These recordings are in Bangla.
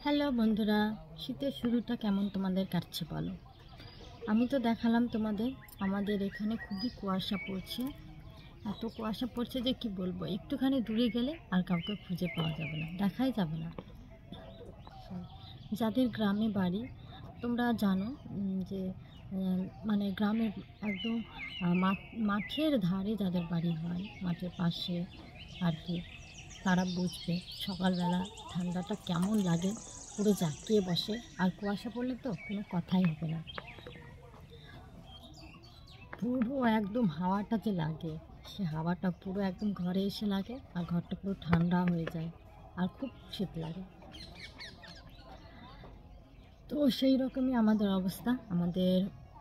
হ্যালো বন্ধুরা, শীতের শুরুটা কেমন তোমাদের কাটছে বলো। আমি তো দেখালাম তোমাদের, আমাদের এখানে খুবই কুয়াশা পড়ছে। এত কুয়াশা পড়ছে যে কি বলবো, একটুখানি দূরে গেলে আর কাউকে খুঁজে পাওয়া যাবে না, দেখাই যাবে না। যাদের গ্রামে বাড়ি তোমরা জানো যে মানে গ্রামের একদম মাঠের ধারে যাদের বাড়ি হয়, মাঠের পাশে আর কি, তারা বুঝবে সকালবেলা ঠান্ডাটা কেমন লাগে, পুরো জাঁকিয়ে বসে। আর কুয়াশা পড়লে তো কোনো কথাই হবে না, পুরো একদম হাওয়াটা যে লাগে, সে হাওয়াটা পুরো একদম ঘরে এসে লাগে আর ঘরটা পুরো ঠান্ডা হয়ে যায় আর খুব শীত লাগে। তো সেই রকমই আমাদের অবস্থা, আমাদের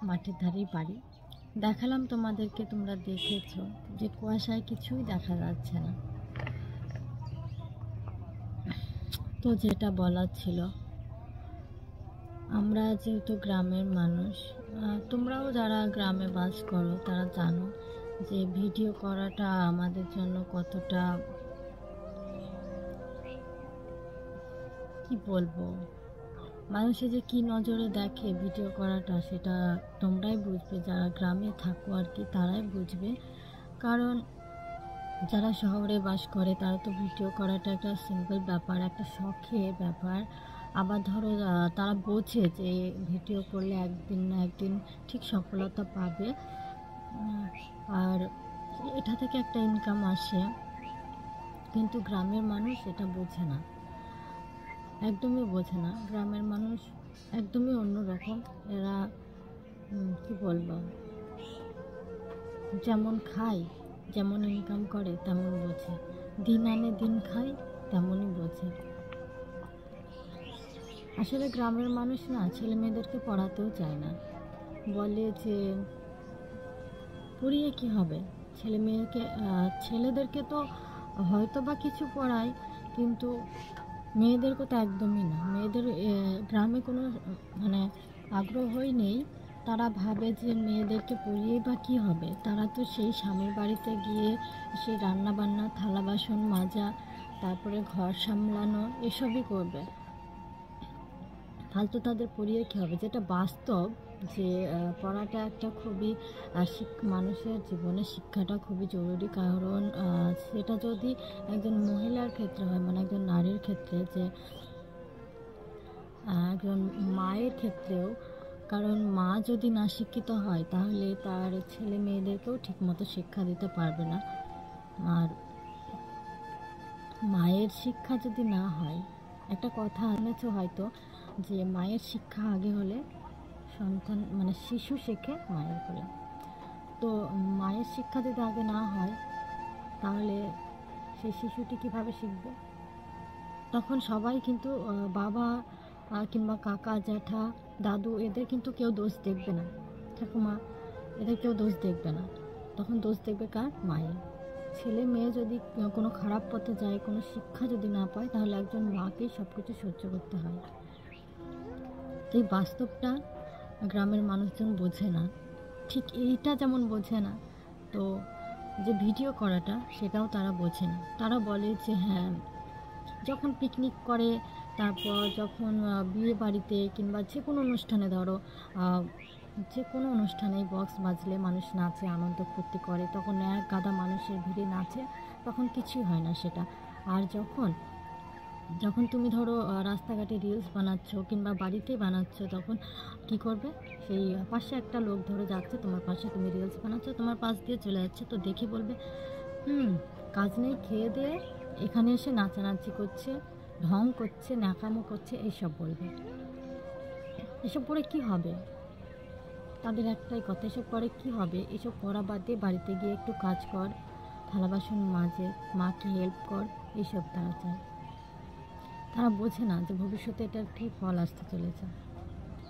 মাঠের ধারেই বাড়ি। দেখালাম তোমাদেরকে, তোমরা দেখেছো যে কুয়াশায় কিছুই দেখা যাচ্ছে না। তো যেটা বলার ছিল, আমরা যেহেতু গ্রামের মানুষ, তোমরাও যারা গ্রামে বাস করো তারা জানো যে ভিডিও করাটা আমাদের জন্য কতটা, কি বলবো, মানুষে যে কি নজরে দেখে ভিডিও করাটা, সেটা তোমরাই বুঝবে, যারা গ্রামে থাকো আর কি তারাই বুঝবে। কারণ যারা শহরে বাস করে তারা তো ভিডিও করাটা একটা সিম্পল ব্যাপার, একটা শখের ব্যাপার। আবার ধরো তারা বোঝে যে ভিডিও করলে একদিন না একদিন ঠিক সফলতা পাবে, আর এটা থেকে একটা ইনকাম আসে। কিন্তু গ্রামের মানুষ এটা বোঝে না, একদমই বোঝে না। গ্রামের মানুষ একদমই অন্যরকম। এরা কি বলবো, যেমন খায়, যেমন ইনকাম করে তেমন বোঝে, দিন আনে দিন খায় তেমনই বোঝে। আসলে গ্রামের মানুষ না ছেলে মেয়েদেরকে পড়াতেও চায় না, বলে যে পড়িয়ে কি হবে, ছেলে মেয়েকে ছেলেদেরকে তো হয়তো বা কিছু পড়ায়, কিন্তু মেয়েদেরকে তো একদমই না। মেয়েদের গ্রামে কোনো মানে আগ্রহই নেই। তারা ভাবে যে মেয়েদেরকে পড়িয়েই বা কী হবে, তারা তো সেই স্বামীর বাড়িতে গিয়ে সেই রান্না বান্না, থালা বাসন মাজা, তারপরে ঘর সামলানো, এসবই করবে। ফালতু তাদের পড়িয়ে কী হবে, যেটা বাস্তব যে পড়াটা একটা খুবই মানুষের জীবনে শিক্ষাটা খুবই জরুরি। কারণ সেটা যদি একজন মহিলার ক্ষেত্রে হয়, মানে একজন নারীর ক্ষেত্রে, যে একজন মায়ের ক্ষেত্রেও, কারণ মা যদি না শিক্ষিত হয় তাহলে তার ছেলে মেয়েদেরকেও ঠিকমতো শিক্ষা দিতে পারবে না। আর মায়ের শিক্ষা যদি না হয়, একটা কথা শুনেছো হয়তো, যে মায়ের শিক্ষা আগে হলে সন্তান মানে শিশু শেখে মায়ের কোলে। তো মায়ের শিক্ষা যদি আগে না হয় তাহলে সেই শিশুটি কীভাবে শিখবে? তখন সবাই কিন্তু বাবা কিংবা কাকা জ্যাঠা দাদু এদের কিন্তু কেউ দোষ দেখবে না, ঠাকুমা এদের কেউ দোষ দেখবে না। তখন দোষ দেখবে কার? মায়ের। ছেলে মেয়ে যদি কোনো খারাপ পথে যায়, কোনো শিক্ষা যদি না পায়, তাহলে একজন মাকেই সব কিছু সহ্য করতে হয়। এই বাস্তবটা গ্রামের মানুষজন বোঝে না। ঠিক এইটা যেমন বোঝে না, তো যে ভিডিও করাটা সেটাও তারা বোঝে না। তারা বলে যে হ্যাঁ, যখন পিকনিক করে, তারপর যখন বিয়ে বাড়িতে কিংবা যে কোনো অনুষ্ঠানে, ধরো যে কোনো অনুষ্ঠানেই বক্স বাজলে মানুষ নাচে, আনন্দ ফুর্তি করে, তখন এক গাদা মানুষের ভিড়ে নাচে, তখন কিছুই হয় না সেটা। আর যখন যখন তুমি ধরো রাস্তাঘাটে রিলস বানাচ্ছ কিংবা বাড়িতেই বানাচ্ছ, তখন কি করবে? সেই পাশে একটা লোক ধরে যাচ্ছে তোমার পাশে, তুমি রিলস বানাচ্ছ, তোমার পাশ দিয়ে চলে যাচ্ছে, তো দেখে বলবে কাজ নেই, খেয়ে দিয়ে এখানে এসে নাচানাচি করছে, ঢং করছে, ন্যাকামো করছে, এইসব বলবে। এসব করে কি হবে? তাদের একটাই কথা, এসব করে কি হবে? এসব করা বাদ দিয়ে বাড়িতে গিয়ে একটু কাজ কর, থালা বাসন মাজে, মাকে হেল্প কর, এইসব তারা চায়। তারা বোঝে না যে ভবিষ্যতে এটার কী ফল আসতে চলেছে।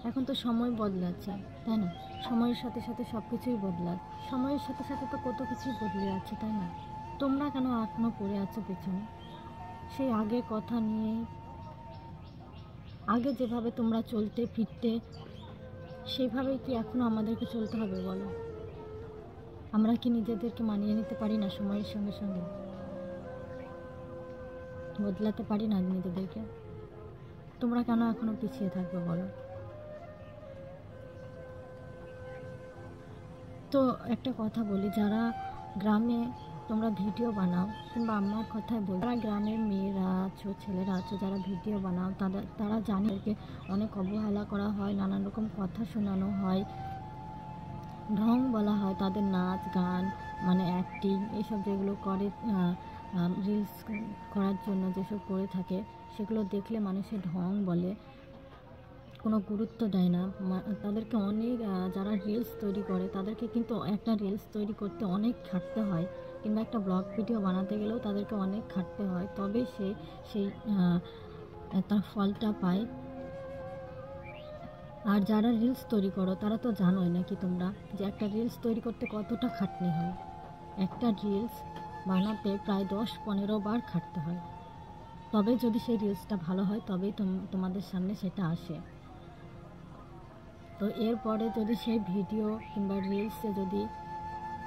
এখন তো সময় বদলাচ্ছে, তাই না? সময়ের সাথে সাথে সব কিছুই বদলায়, সময়ের সাথে সাথে তো কত কিছুই বদলে যাচ্ছে, তাই না? তোমরা কেন এখনও পড়ে আছো পেছনে সেই আগের কথা নিয়েই? আগে যেভাবে তোমরা চলতে ফিরতে, সেভাবেই কি এখনও আমাদেরকে চলতে হবে বলো? আমরা কি নিজেদেরকে মানিয়ে নিতে পারি না সময়ের সঙ্গে সঙ্গে? বদলাতে পারি না নিজেদেরকে? তোমরা কেন এখনো পিছিয়ে থাকবে বলো? তো একটা কথা বলি, যারা গ্রামে তোমরা ভিডিও বানাও, কিংবা আমার কথাই বল, যারা গ্রামের মেয়েরা আছো, ছেলেরা আছো, যারা ভিডিও বানাও, তারা জানে অনেক অবহেলা করা হয়, নানান রকম কথা শোনানো হয়, ঢং বলা হয়, তাদের নাচ গান মানে অ্যাক্টিং এইসব যেগুলো করে, রিলস করার জন্য যেসব করে থাকে, সেগুলো দেখলে মানুষের ঢং বলে, কোনো গুরুত্ব দেয় না। তাদেরকে অনেক, যারা রিলস তৈরি করে তাদেরকে কিন্তু একটা রিলস তৈরি করতে অনেক খাটতে হয়, কিংবা একটা ব্লগ ভিডিও বানাতে গেলেও তাদেরকে অনেক খাটতে হয়, তবে সেই তার ফলটা পায়। আর যারা রিলস তৈরি করো তারা তো জানোই নাকি তোমরা, যে একটা রিলস তৈরি করতে কতটা খাটনি হয়। একটা রিলস বানাতে প্রায় 10-15 বার খাটতে হয়, তবে যদি সেই রিলসটা ভালো হয় তবেই তোমাদের সামনে সেটা আসে। তো এরপরে যদি সেই ভিডিও কিংবা রিলসে যদি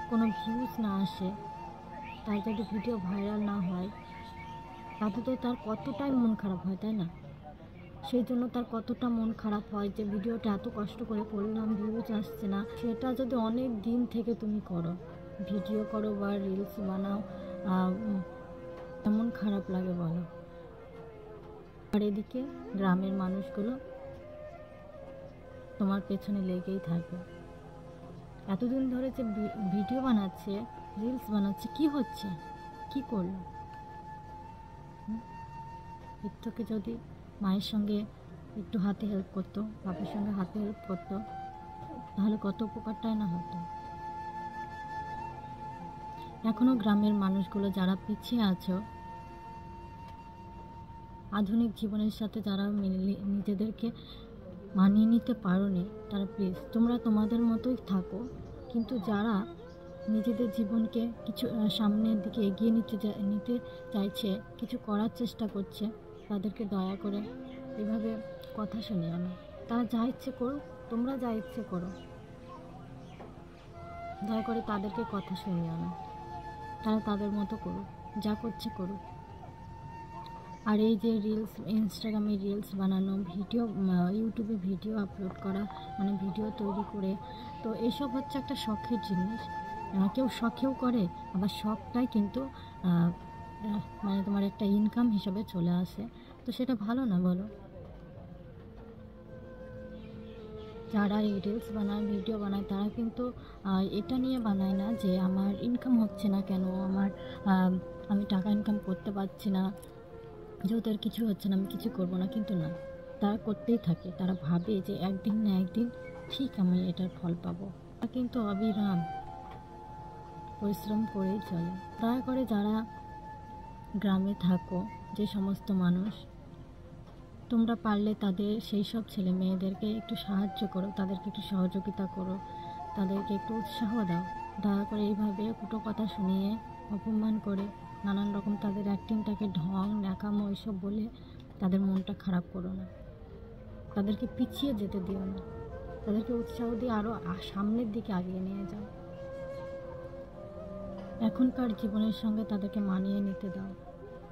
কোনো ভিউজ না আসে, তার যদি ভিডিও ভাইরাল না হয়, তাতে তো তার কতটাই মন খারাপ হয়, তাই না? সেই জন্য তার কতটা মন খারাপ হয় যে ভিডিওটা এত কষ্ট করে করলাম, ভিউজ আসছে না। সেটা যদি অনেক দিন থেকে তুমি করো, ভিডিও করো বা রিলস বানাও, কেমন খারাপ লাগে বলো? আর এদিকে গ্রামের মানুষগুলো তোমার পেছনে লেগেই থাকবে। এতদিন ধরে যে ভিডিও বানাচ্ছে, রিলস বানাচ্ছে, কি হচ্ছে, কি করলো? এর থেকে যদি মায়ের সঙ্গে একটু হাতে হেল্প করতো, বাবার সঙ্গে হাতে হেল্প করতো, তাহলে কত উপকারটাই না হতো। এখনও গ্রামের মানুষগুলো যারা পিছিয়ে আছো, আধুনিক জীবনের সাথে যারা নিজেদেরকে মানিয়ে নিতে পারোনি, তারা প্লিজ তোমরা তোমাদের মতোই থাকো, কিন্তু যারা নিজেদের জীবনকে কিছু সামনের দিকে এগিয়ে নিতে চাইছে, কিছু করার চেষ্টা করছে, তাদেরকে দয়া করে এভাবে কথা শুনিও না। তারা যা ইচ্ছে করুক, তোমরা যা ইচ্ছে করো, দয়া করে তাদেরকে কথা শুনিও না। তারা তাদের মতো করুক, যা করছে করুক। আর এই যে রিলস, ইনস্টাগ্রামে রিলস বানানো, ভিডিও, ইউটিউবে ভিডিও আপলোড করা, মানে ভিডিও তৈরি করে, তো এসব হচ্ছে একটা শখের জিনিস। কেউ শখেও করে, আবার শখটাই কিন্তু মানে তোমার একটা ইনকাম হিসাবে চলে আসে, তো সেটা ভালো না বলো? যারা এই রিলস বানায়, ভিডিও বানায়, তারা কিন্তু এটা নিয়ে বানায় না যে আমার ইনকাম হচ্ছে না কেন, আমি টাকা ইনকাম করতে পারছি না, যেহেতু আর কিছু হচ্ছে না আমি কিছু করব না, কিন্তু না, তারা করতেই থাকে। তারা ভাবে যে একদিন না একদিন ঠিক আমি এটার ফল পাবো। তারা কিন্তু অবিরাম পরিশ্রম করেই চলে। দয়া করে যারা গ্রামে থাকো, যে সমস্ত মানুষ, তোমরা পারলে তাদের, সেই সব ছেলে মেয়েদেরকে একটু সাহায্য করো, তাদেরকে একটু সহযোগিতা করো, তাদেরকে একটু উৎসাহ দাও। দয়া করে এইভাবে কুটো কথা শুনিয়ে, অপমান করে, নানান রকম তাদের অ্যাক্টিংটাকে ঢং ন্যাকামো এসব বলে তাদের মনটা খারাপ করো না। তাদেরকে পিছিয়ে যেতে দিও না, তাদেরকে উৎসাহ দিয়ে আরও সামনের দিকে আগিয়ে নিয়ে যাও। এখনকার জীবনের সঙ্গে তাদেরকে মানিয়ে নিতে দাও,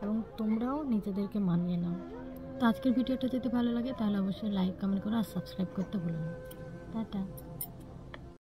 এবং তোমরাও নিজেদেরকে মানিয়ে নাও। তো আজকের ভিডিওটা যদি ভালো লাগে তাহলে অবশ্যই লাইক, কমেন্ট করো আর সাবস্ক্রাইব করতে ভুলো না। টাটা।